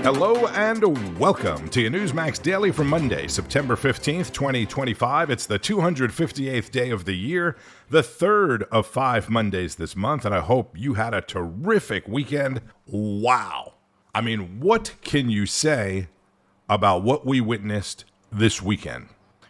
Hello and welcome to your Newsmax Daily for Monday, September 15th, 2025. It's the 258th day of the year, the third of 5 Mondays this month, and I hope you had a terrific weekend. Wow. I mean, what can you say about what we witnessed this weekend?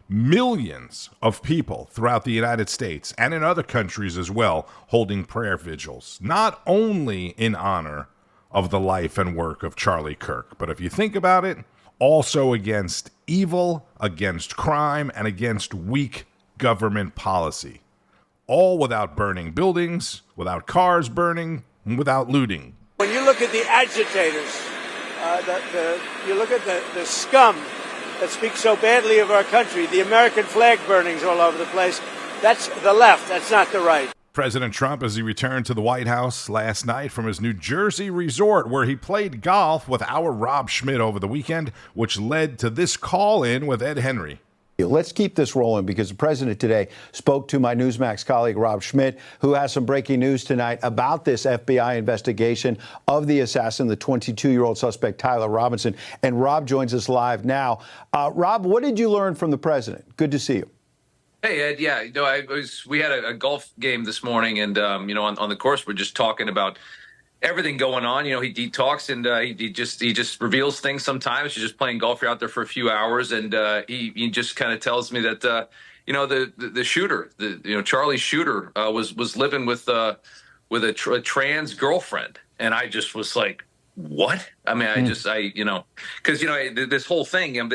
Millions of people throughout the United States and in other countries as well holding prayer vigils, not only in honor of the life and work of Charlie Kirk, but if you think about it, also against evil, against crime, and against weak government policy. All without burning buildings, without cars burning, and without looting. When you look at the agitators, you look at the scum that speaks so badly of our country, the American flag burnings all over the place, that's the left, that's not the right. President Trump, as he returned to the White House last night from his New Jersey resort where he played golf with our Rob Schmitt over the weekend, which led to this call-in with Ed Henry. Let's keep this rolling because the president today spoke to my Newsmax colleague, Rob Schmitt, who has some breaking news tonight about this FBI investigation of the assassin, the 22-year-old suspect, Tyler Robinson. And Rob joins us live now. Rob, what did you learn from the president? Good to see you. Hey, Ed. Yeah, we had a golf game this morning, and on the course we're just talking about everything going on. He talks and he just reveals things sometimes. You're just playing golf, you're out there for a few hours, and he just kind of tells me that the shooter, Charlie's shooter, was living with a trans girlfriend, and I just was like, what? I mean, because this whole thing,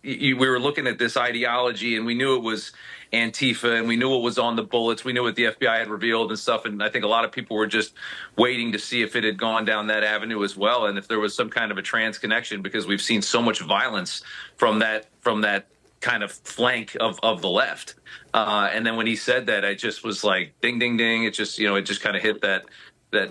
we were looking at this ideology, and we knew it was Antifa, and we knew what was on the bullets. We knew what the FBI had revealed and stuff. And I think a lot of people were just waiting to see if it had gone down that avenue as well, and if there was some kind of a trans connection, because we've seen so much violence from that kind of flank of the left. And then when he said that, I just was like, ding, ding, ding. It just kind of hit that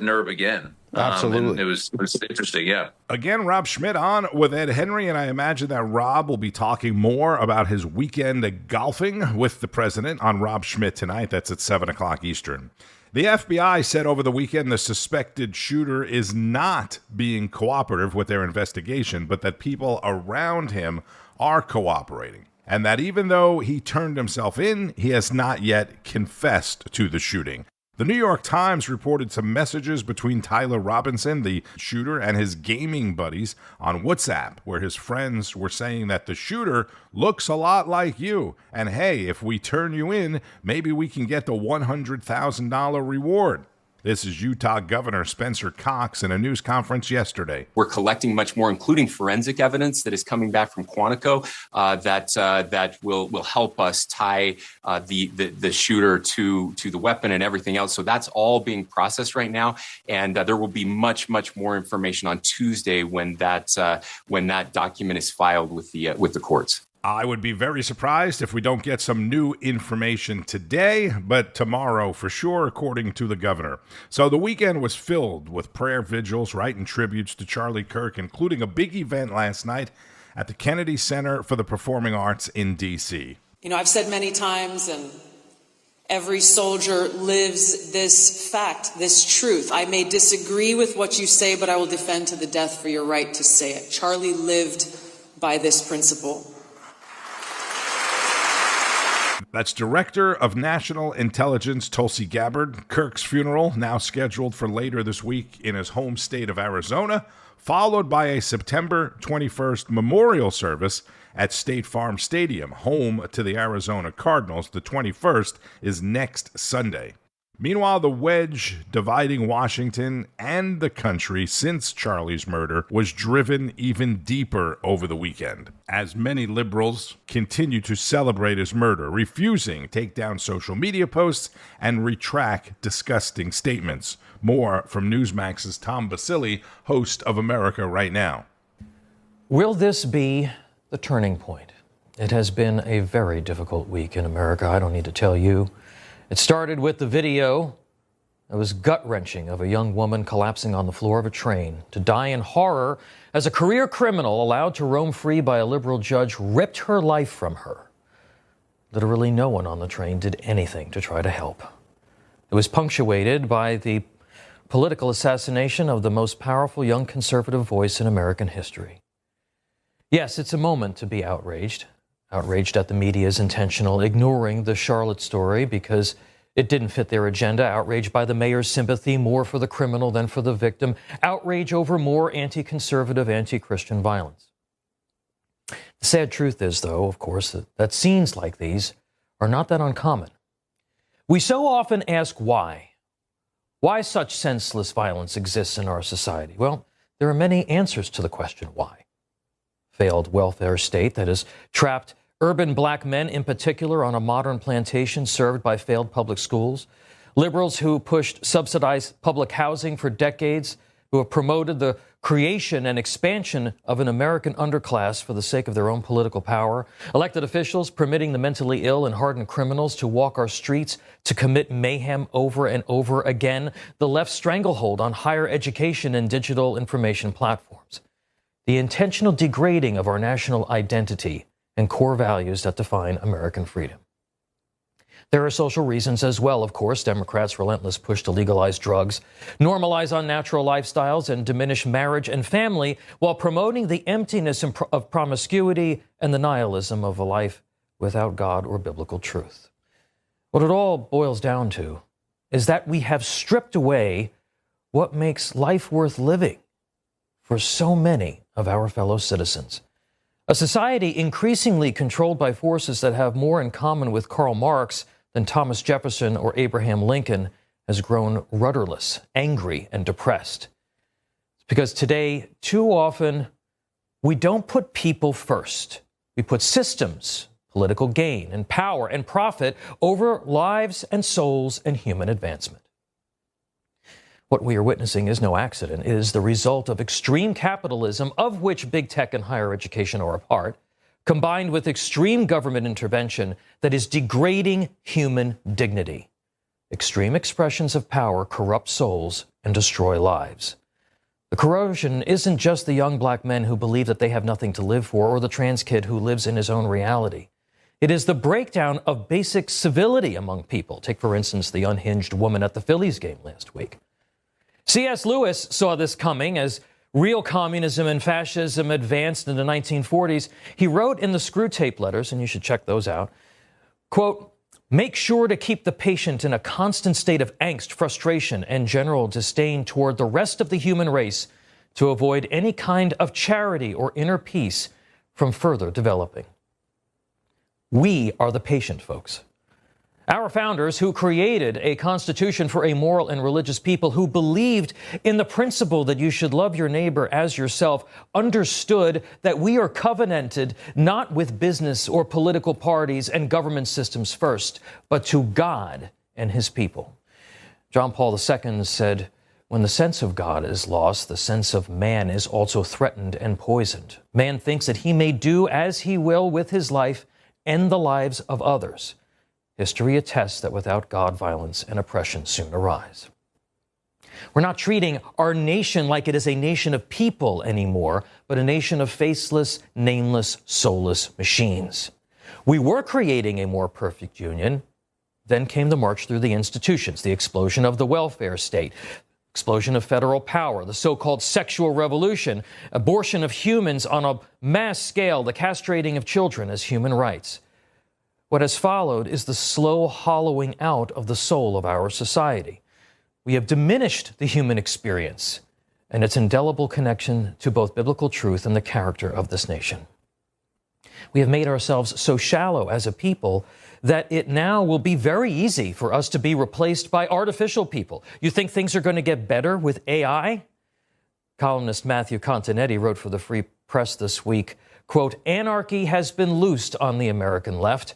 nerve again. Absolutely. It was interesting, yeah. Again, Rob Schmitt on with Ed Henry, and I imagine that Rob will be talking more about his weekend golfing with the president on Rob Schmitt tonight. That's at 7 o'clock Eastern. The FBI said over the weekend the suspected shooter is not being cooperative with their investigation, but that people around him are cooperating, and that even though he turned himself in, he has not yet confessed to the shooting. The New York Times reported some messages between Tyler Robinson, the shooter, and his gaming buddies on WhatsApp, where his friends were saying that the shooter looks a lot like you, and hey, if we turn you in, maybe we can get the $100,000 reward. This is Utah Governor Spencer Cox in a news conference yesterday. We're collecting much more, including forensic evidence that is coming back from Quantico that will help us tie the shooter to the weapon and everything else. So that's all being processed right now, and there will be much more information on Tuesday when that document is filed with the courts. I would be very surprised if we don't get some new information today, but tomorrow for sure, according to the governor. So the weekend was filled with prayer vigils, right, and tributes to Charlie Kirk, including a big event last night at the Kennedy Center for the Performing Arts in D.C. I've said many times, and every soldier lives this fact, this truth. I may disagree with what you say, but I will defend to the death for your right to say it. Charlie lived by this principle. That's Director of National Intelligence Tulsi Gabbard. Kirk's funeral, now scheduled for later this week in his home state of Arizona, followed by a September 21st memorial service at State Farm Stadium, home to the Arizona Cardinals. The 21st is next Sunday. Meanwhile, the wedge dividing Washington and the country since Charlie's murder was driven even deeper over the weekend, as many liberals continue to celebrate his murder, refusing to take down social media posts and retract disgusting statements. More from Newsmax's Tom Basile, host of America Right Now. Will this be the turning point? It has been a very difficult week in America, I don't need to tell you. It started with the video that was gut-wrenching of a young woman collapsing on the floor of a train to die in horror as a career criminal allowed to roam free by a liberal judge ripped her life from her. Literally no one on the train did anything to try to help. It was punctuated by the political assassination of the most powerful young conservative voice in American history. Yes, it's a moment to be outraged. Outraged at the media's intentional ignoring the Charlotte story because it didn't fit their agenda. Outraged by the mayor's sympathy more for the criminal than for the victim. Outrage over more anti-conservative, anti-Christian violence. The sad truth is, though, of course, that scenes like these are not that uncommon. We so often ask why. Why such senseless violence exists in our society? Well, there are many answers to the question why. Failed welfare state that has trapped urban black men in particular on a modern plantation served by failed public schools. Liberals who pushed subsidized public housing for decades, who have promoted the creation and expansion of an American underclass for the sake of their own political power. Elected officials permitting the mentally ill and hardened criminals to walk our streets to commit mayhem over and over again. The left's stranglehold on higher education and digital information platforms. The intentional degrading of our national identity and core values that define American freedom. There are social reasons as well, of course. Democrats' relentless push to legalize drugs, normalize unnatural lifestyles, and diminish marriage and family while promoting the emptiness of promiscuity and the nihilism of a life without God or biblical truth. What it all boils down to is that we have stripped away what makes life worth living for so many of our fellow citizens. A society increasingly controlled by forces that have more in common with Karl Marx than Thomas Jefferson or Abraham Lincoln has grown rudderless, angry, and depressed. It's because today, too often, we don't put people first. We put systems, political gain, and power and profit over lives and souls and human advancement. What we are witnessing is no accident. It is the result of extreme capitalism, of which big tech and higher education are a part, combined with extreme government intervention that is degrading human dignity. Extreme expressions of power corrupt souls and destroy lives. The corrosion isn't just the young black men who believe that they have nothing to live for or the trans kid who lives in his own reality. It is the breakdown of basic civility among people. Take, for instance, the unhinged woman at the Phillies game last week. C.S. Lewis saw this coming as real communism and fascism advanced in the 1940s. He wrote in the Screw Tape Letters, and you should check those out, quote, "Make sure to keep the patient in a constant state of angst, frustration, and general disdain toward the rest of the human race to avoid any kind of charity or inner peace from further developing." We are the patient, folks. Our founders, who created a constitution for a moral and religious people who believed in the principle that you should love your neighbor as yourself, understood that we are covenanted not with business or political parties and government systems first, but to God and his people. John Paul II said, "When the sense of God is lost, the sense of man is also threatened and poisoned. Man thinks that he may do as he will with his life and the lives of others. History attests that without God, violence and oppression soon arise." We're not treating our nation like it is a nation of people anymore, but a nation of faceless, nameless, soulless machines. We were creating a more perfect union. Then came the march through the institutions, the explosion of the welfare state, explosion of federal power, the so-called sexual revolution, abortion of humans on a mass scale, the castrating of children as human rights. What has followed is the slow hollowing out of the soul of our society. We have diminished the human experience and its indelible connection to both biblical truth and the character of this nation. We have made ourselves so shallow as a people that it now will be very easy for us to be replaced by artificial people. You think things are going to get better with AI? Columnist Matthew Continetti wrote for the Free Press this week, quote, "Anarchy has been loosed on the American left.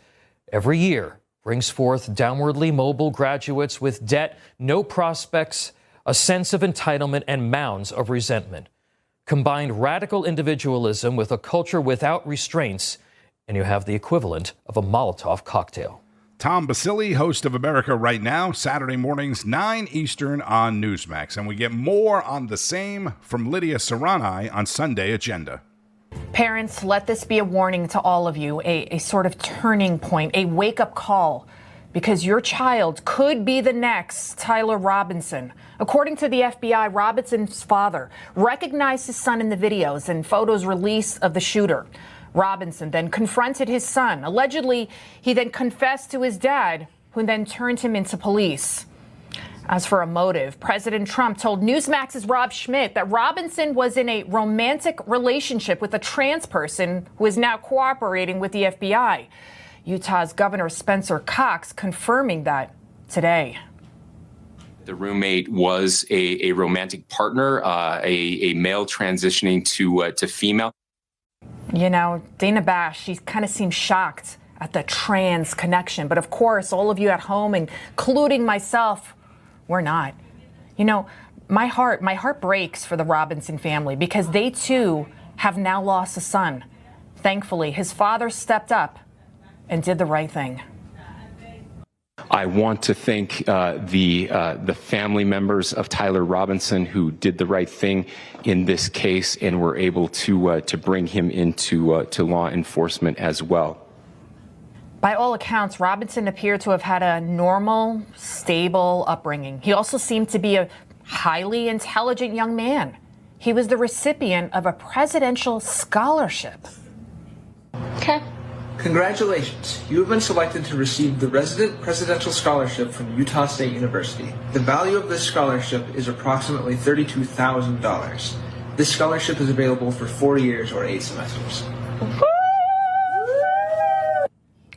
Every year brings forth downwardly mobile graduates with debt, no prospects, a sense of entitlement, and mounds of resentment. Combine radical individualism with a culture without restraints, and you have the equivalent of a Molotov cocktail." Tom Basile, host of America Right Now, Saturday mornings, 9 Eastern on Newsmax. And we get more on the same from Lidia Curanaj on Sunday Agenda. Parents, let this be a warning to all of you, a sort of turning point, a wake-up call, because your child could be the next Tyler Robinson. According to the FBI, Robinson's father recognized his son in the videos and photos released of the shooter. Robinson then confronted his son. Allegedly, he then confessed to his dad, who then turned him into police. As for a motive, President Trump told Newsmax's Rob Schmitt that Robinson was in a romantic relationship with a trans person who is now cooperating with the FBI. Utah's Governor Spencer Cox confirming that today. The roommate was a romantic partner, a male transitioning to female. You know, Dana Bash, she kind of seems shocked at the trans connection. But of course, all of you at home, including myself, we're not. You know, my heart breaks for the Robinson family because they too have now lost a son. Thankfully, his father stepped up and did the right thing. I want to thank the family members of Tyler Robinson who did the right thing in this case and were able to bring him into to law enforcement as well. By all accounts, Robinson appeared to have had a normal, stable upbringing. He also seemed to be a highly intelligent young man. He was the recipient of a presidential scholarship. Okay. Congratulations. You have been selected to receive the Resident Presidential Scholarship from Utah State University. The value of this scholarship is approximately $32,000. This scholarship is available for 4 years or 8 semesters.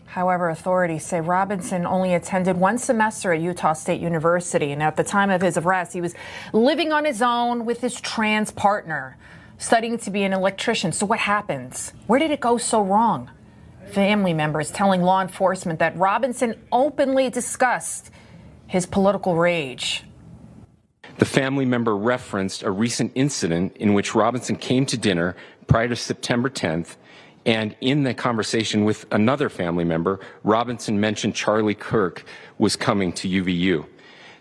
However, authorities say Robinson only attended 1 semester at Utah State University, and at the time of his arrest, he was living on his own with his trans partner, studying to be an electrician. So what happens? Where did it go so wrong? Family members telling law enforcement that Robinson openly discussed his political rage. The family member referenced a recent incident in which Robinson came to dinner prior to September 10th, and in the conversation with another family member, Robinson mentioned Charlie Kirk was coming to UVU.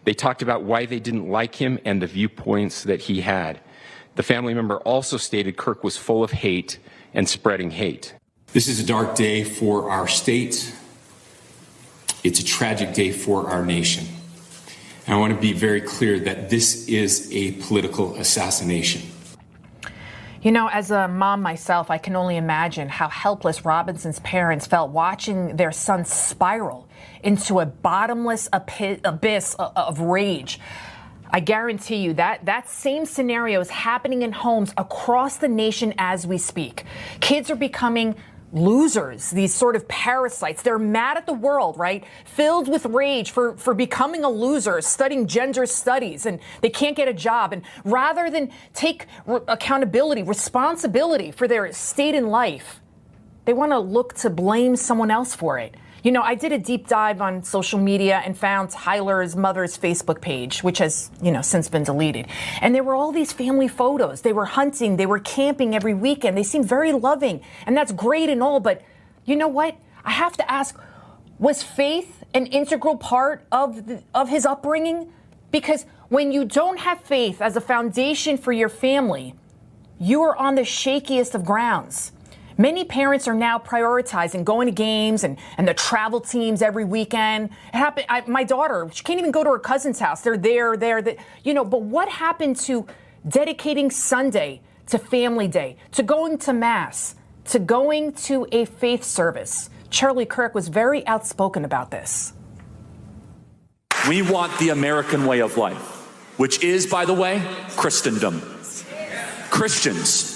They talked about why they didn't like him and the viewpoints that he had. The family member also stated Kirk was full of hate and spreading hate. This is a dark day for our state. It's a tragic day for our nation. And I want to be very clear that this is a political assassination. You know, as a mom myself, I can only imagine how helpless Robinson's parents felt watching their son spiral into a bottomless abyss of rage. I guarantee you that same scenario is happening in homes across the nation as we speak. Kids are becoming losers, these sort of parasites. They're mad at the world, right? Filled with rage for becoming a loser, studying gender studies, and they can't get a job. And rather than take accountability, responsibility for their state in life, they want to look to blame someone else for it. You know, I did a deep dive on social media and found Tyler's mother's Facebook page, which has, since been deleted. And there were all these family photos. They were hunting. They were camping every weekend. They seemed very loving. And that's great and all. But you know what? I have to ask, was faith an integral part of his upbringing? Because when you don't have faith as a foundation for your family, you are on the shakiest of grounds. Many parents are now prioritizing going to games and the travel teams every weekend. It happened. My daughter, she can't even go to her cousin's house. They're there. But what happened to dedicating Sunday to Family Day, to going to Mass, to going to a faith service? Charlie Kirk was very outspoken about this. We want the American way of life, which is, by the way, Christendom. Christians.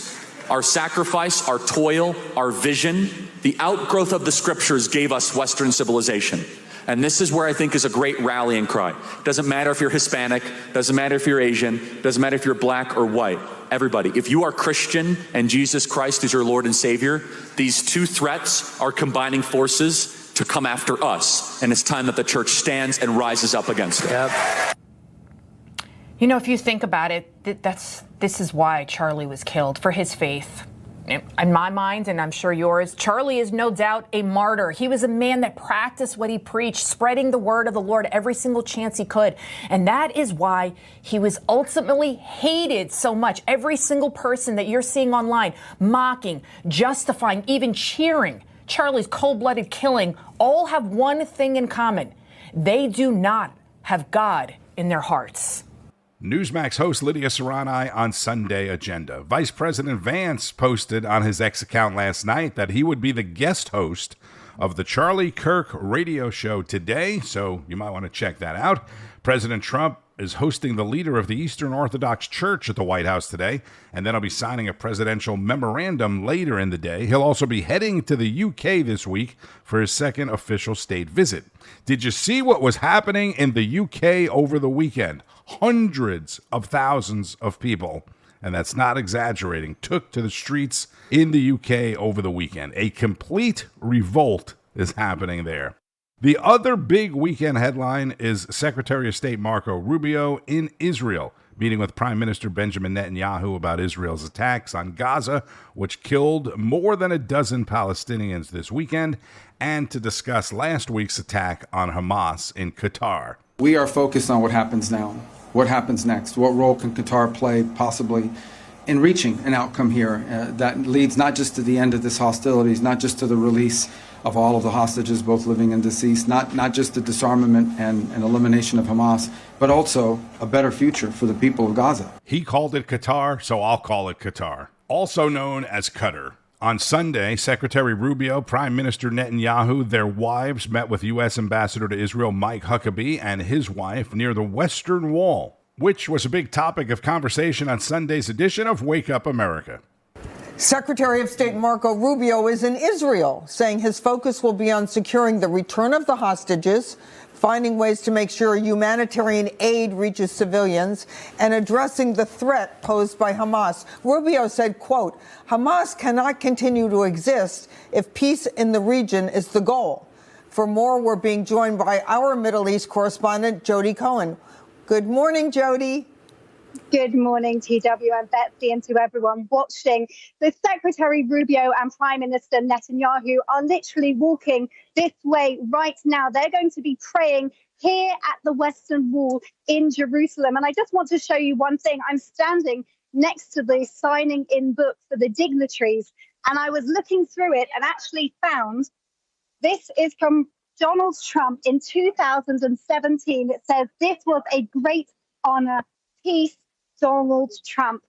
Our sacrifice, our toil, our vision, the outgrowth of the scriptures gave us Western civilization. And this is where I think is a great rallying cry. Doesn't matter if you're Hispanic, doesn't matter if you're Asian, doesn't matter if you're black or white. Everybody, if you are Christian and Jesus Christ is your Lord and Savior, these two threats are combining forces to come after us. And it's time that the church stands and rises up against it. Yep. You know, if you think about it, this is why Charlie was killed, for his faith. In my mind, and I'm sure yours, Charlie is no doubt a martyr. He was a man that practiced what he preached, spreading the word of the Lord every single chance he could. And that is why he was ultimately hated so much. Every single person that you're seeing online, mocking, justifying, even cheering Charlie's cold-blooded killing, all have one thing in common. They do not have God in their hearts. Newsmax host Lidia Curanaj on Sunday Agenda. Vice President Vance posted on his X account last night that he would be the guest host of the Charlie Kirk radio show today, so you might want to check that out. President Trump is hosting the leader of the Eastern Orthodox Church at the White House today, and then he'll be signing a presidential memorandum later in the day. He'll also be heading to the UK this week for his second official state visit. Did you see what was happening in the UK over the weekend? Hundreds of thousands of people, and that's not exaggerating, took to the streets in the UK over the weekend. A complete revolt is happening there. The other big weekend headline is Secretary of State Marco Rubio in Israel, meeting with Prime Minister Benjamin Netanyahu about Israel's attacks on Gaza, which killed more than a dozen Palestinians this weekend, and to discuss last week's attack on Hamas in Qatar. We are focused on what happens now. What happens next? What role can Qatar play possibly in reaching an outcome here that leads not just to the end of this hostilities, not just to the release of all of the hostages, both living and deceased, not just the disarmament and elimination of Hamas, but also a better future for the people of Gaza. He called it Qatar, so I'll call it Qatar, also known as Qatar. On Sunday, Secretary Rubio, Prime Minister Netanyahu, their wives met with U.S. Ambassador to Israel Mike Huckabee and his wife near the Western Wall, which was a big topic of conversation on Sunday's edition of Wake Up America. Secretary of State Marco Rubio is in Israel, saying his focus will be on securing the return of the hostages, finding ways to make sure humanitarian aid reaches civilians, and addressing the threat posed by Hamas. Rubio said, quote, Hamas cannot continue to exist if peace in the region is the goal. For more, we're being joined by our Middle East correspondent, Jody Cohen. Good morning, Jody. Good morning, TW and Betsy, and to everyone watching. The Secretary Rubio and Prime Minister Netanyahu are literally walking this way right now. They're going to be praying here at the Western Wall in Jerusalem. And I just want to show you one thing. I'm standing next to the signing in book for the dignitaries, and I was looking through it and actually found this is from Donald Trump in 2017. It says, this was a great honor. Peace, Donald Trump.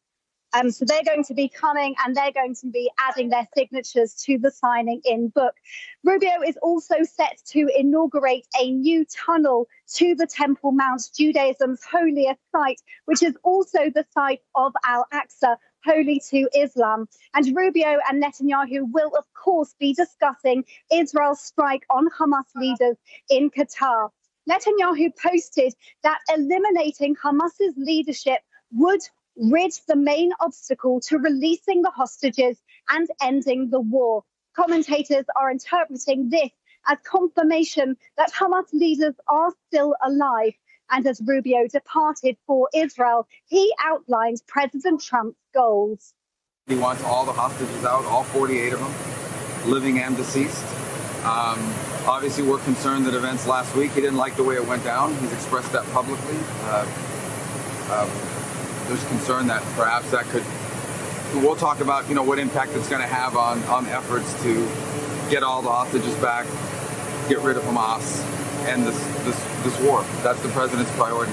So they're going to be coming and they're going to be adding their signatures to the signing in book. Rubio is also set to inaugurate a new tunnel to the Temple Mount, Judaism's holiest site, which is also the site of Al-Aqsa, holy to Islam. And Rubio and Netanyahu will, of course, be discussing Israel's strike on Hamas leaders in Qatar. Netanyahu posted that eliminating Hamas's leadership would rid the main obstacle to releasing the hostages and ending the war. Commentators are interpreting this as confirmation that Hamas leaders are still alive. And as Rubio departed for Israel, he outlined President Trump's goals. He wants all the hostages out, all 48 of them, living and deceased. Obviously, we're concerned that events last week, he didn't like the way it went down. He's expressed that publicly. There's concern that perhaps that could, we'll talk about, what impact it's going to have on efforts to get all the hostages back, get rid of Hamas, and this war. That's the president's priority.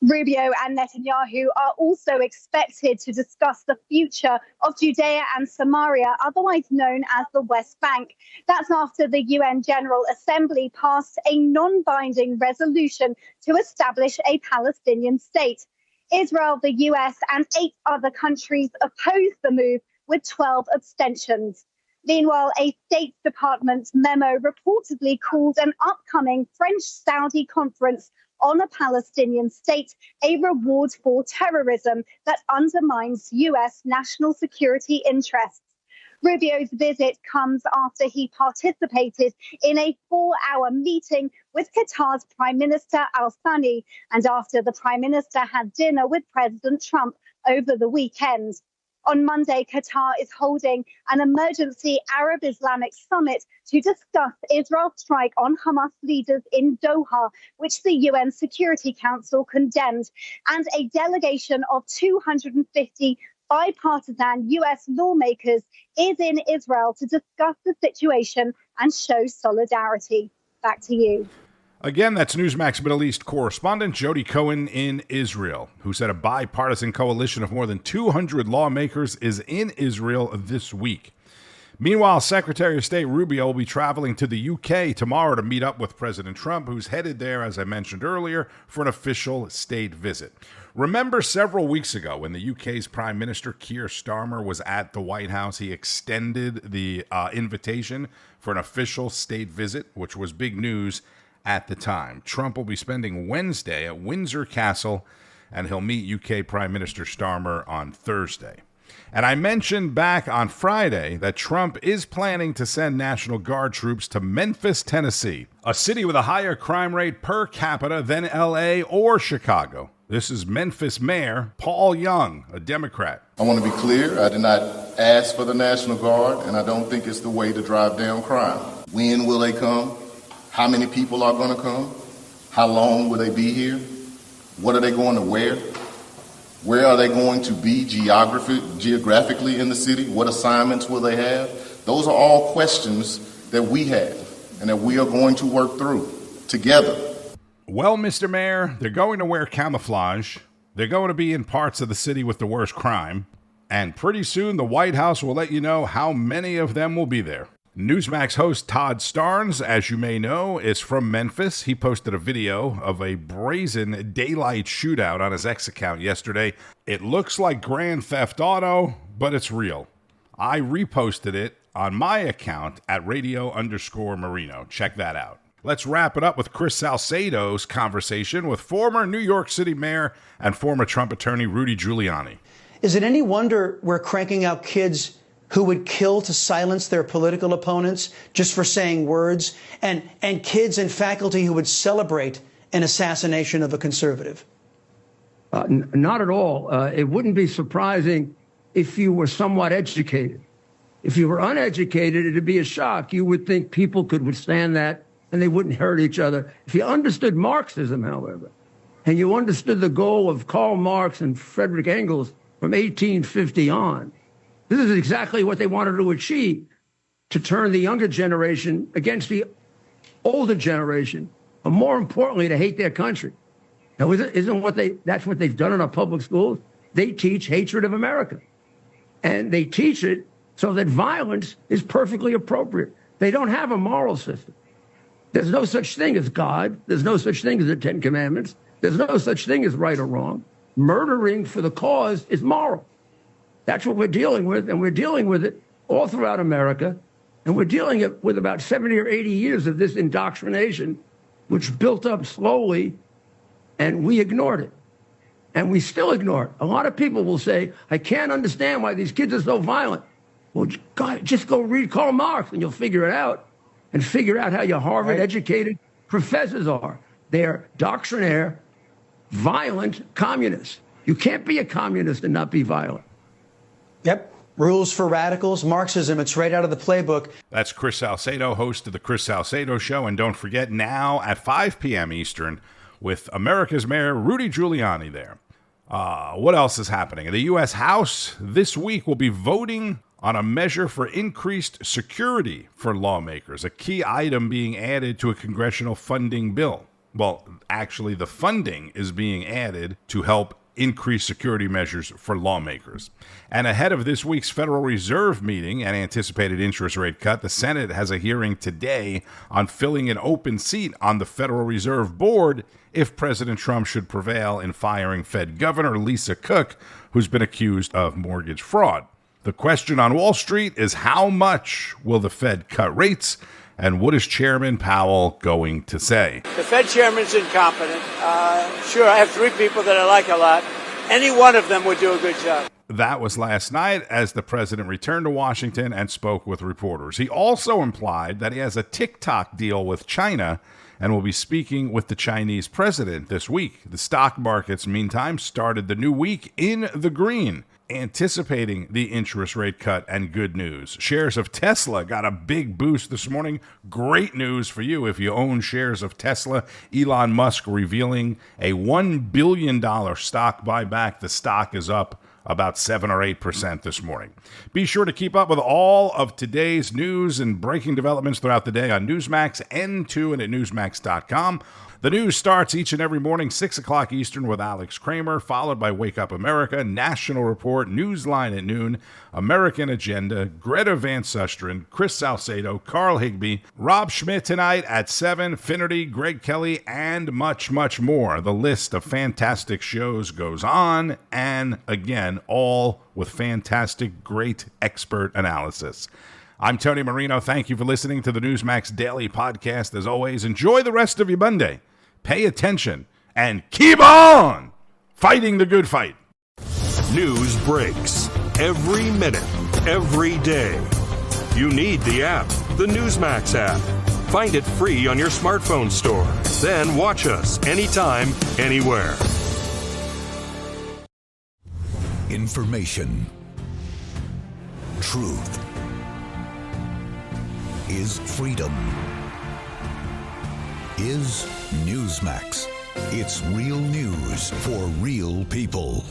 Rubio and Netanyahu are also expected to discuss the future of Judea and Samaria, otherwise known as the West Bank. That's after the UN General Assembly passed a non-binding resolution to establish a Palestinian state. Israel, the US, and 8 other countries opposed the move with 12 abstentions. Meanwhile, a State Department memo reportedly called an upcoming French-Saudi conference on a Palestinian state a reward for terrorism that undermines US national security interests. Rubio's visit comes after he participated in a 4-hour meeting with Qatar's Prime Minister Al-Thani and after the Prime Minister had dinner with President Trump over the weekend. On Monday, Qatar is holding an emergency Arab Islamic summit to discuss Israel's strike on Hamas leaders in Doha, which the UN Security Council condemned, and a delegation of 250 bipartisan US lawmakers is in Israel to discuss the situation and show solidarity. Back to you. Again, that's Newsmax Middle East correspondent Jody Cohen in Israel, who said a bipartisan coalition of more than 200 lawmakers is in Israel this week. Meanwhile, Secretary of State Rubio will be traveling to the UK tomorrow to meet up with President Trump, who's headed there, as I mentioned earlier, for an official state visit. Remember several weeks ago when the UK's Prime Minister Keir Starmer was at the White House, he extended the invitation for an official state visit, which was big news at the time. Trump will be spending Wednesday at Windsor Castle, and he'll meet UK Prime Minister Starmer on Thursday. And I mentioned back on Friday that Trump is planning to send National Guard troops to Memphis, Tennessee, a city with a higher crime rate per capita than LA or Chicago. This is Memphis Mayor Paul Young, a Democrat. I want to be clear. I did not ask for the National Guard, and I don't think it's the way to drive down crime. When will they come? How many people are going to come? How long will they be here? What are they going to wear? Where are they going to be geographically in the city? What assignments will they have? Those are all questions that we have and that we are going to work through together. Well, Mr. Mayor, they're going to wear camouflage. They're going to be in parts of the city with the worst crime. And pretty soon the White House will let you know how many of them will be there. Newsmax host Todd Starnes, as you may know, is from Memphis. He posted a video of a brazen daylight shootout on his X account yesterday. It looks like Grand Theft Auto, but it's real. I reposted it on my account at radio_Marino. Check that out. Let's wrap it up with Chris Salcedo's conversation with former New York City Mayor and former Trump attorney Rudy Giuliani. Is it any wonder we're cranking out kids who would kill to silence their political opponents just for saying words, and kids and faculty who would celebrate an assassination of a conservative? Not at all. It wouldn't be surprising if you were somewhat educated. If you were uneducated, it'd be a shock. You would think people could withstand that and they wouldn't hurt each other. If you understood Marxism, however, and you understood the goal of Karl Marx and Friedrich Engels from 1850 on, this is exactly what they wanted to achieve, to turn the younger generation against the older generation, and more importantly, to hate their country. Now, that's what they've done in our public schools? They teach hatred of America. And they teach it so that violence is perfectly appropriate. They don't have a moral system. There's no such thing as God. There's no such thing as the Ten Commandments. There's no such thing as right or wrong. Murdering for the cause is moral. That's what we're dealing with, and we're dealing with it all throughout America, and we're dealing with about 70 or 80 years of this indoctrination, which built up slowly, and we ignored it. And we still ignore it. A lot of people will say, I can't understand why these kids are so violent. Well, God, just go read Karl Marx, and you'll figure it out, and figure out how your Harvard-educated professors are. They're doctrinaire, violent communists. You can't be a communist and not be violent. Yep. Rules for radicals, Marxism. It's right out of the playbook. That's Chris Salcedo, host of the Chris Salcedo Show. And don't forget, now at 5 p.m. Eastern, with America's Mayor Rudy Giuliani there. What else is happening? The U.S. House this week will be voting on a measure for increased security for lawmakers, a key item being added to a congressional funding bill. Well, actually, the funding is being added to help increase security measures for lawmakers. And ahead of this week's Federal Reserve meeting and anticipated interest rate cut, the Senate has a hearing today on filling an open seat on the Federal Reserve Board if President Trump should prevail in firing Fed Governor Lisa Cook, who's been accused of mortgage fraud. The question on Wall Street is, how much will the Fed cut rates? And what is Chairman Powell going to say? The Fed chairman's incompetent. Sure, I have three people that I like a lot. Any one of them would do a good job. That was last night as the president returned to Washington and spoke with reporters. He also implied that he has a TikTok deal with China and will be speaking with the Chinese president this week. The stock markets, meantime, started the new week in the green, anticipating the interest rate cut and good news. Shares of Tesla got a big boost this morning. Great news for you if you own shares of Tesla. Elon Musk revealing a $1 billion stock buyback. The stock is up about 7 or 8% this morning. Be sure to keep up with all of today's news and breaking developments throughout the day on Newsmax, N2, and at Newsmax.com. The news starts each and every morning, 6 o'clock Eastern, with Alex Kramer, followed by Wake Up America, National Report, Newsline at noon, American Agenda, Greta Van Susteren, Chris Salcedo, Carl Higbee, Rob Schmitt tonight at 7, Finnerty, Greg Kelly, and much, much more. The list of fantastic shows goes on, and again, all with fantastic, great expert analysis. I'm Tony Marino. Thank you for listening to the Newsmax Daily Podcast. As always, enjoy the rest of your Monday. Pay attention and keep on fighting the good fight. News breaks every minute, every day. You need the app, the Newsmax app. Find it free on your smartphone store. Then watch us anytime, anywhere. Information. Truth is freedom. Is Newsmax. It's real news for real people.